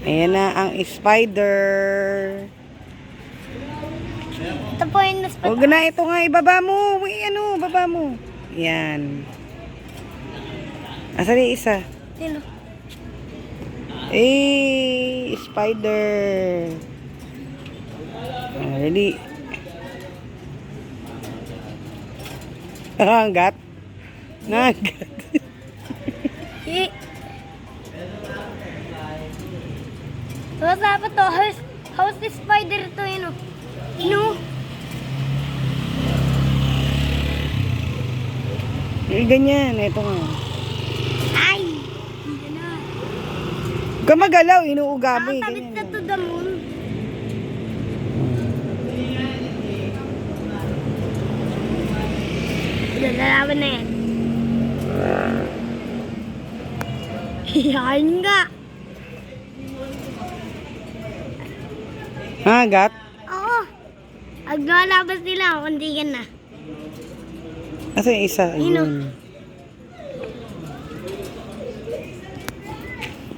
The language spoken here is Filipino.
Ayan na ang spider. Ito po yung nasa Huwag na, ito nga, ibaba mo. Uy, ano, baba mo. Yan. Asan yung isa? Sino? Spider. Ready? Hanggat? Nanggat. Tapos dapat to, house spider to yun. No? Ganyan, ito nga. Ay! Hindi na. Huwag ka magalaw, inuugabi. Nakakabit na Ganyan. to the moon. Lalaban na yan. Yan nga. Hanggat? Oo. Pag nalabas nila, kundigan na. Asan yung isa? Sino? Ayun.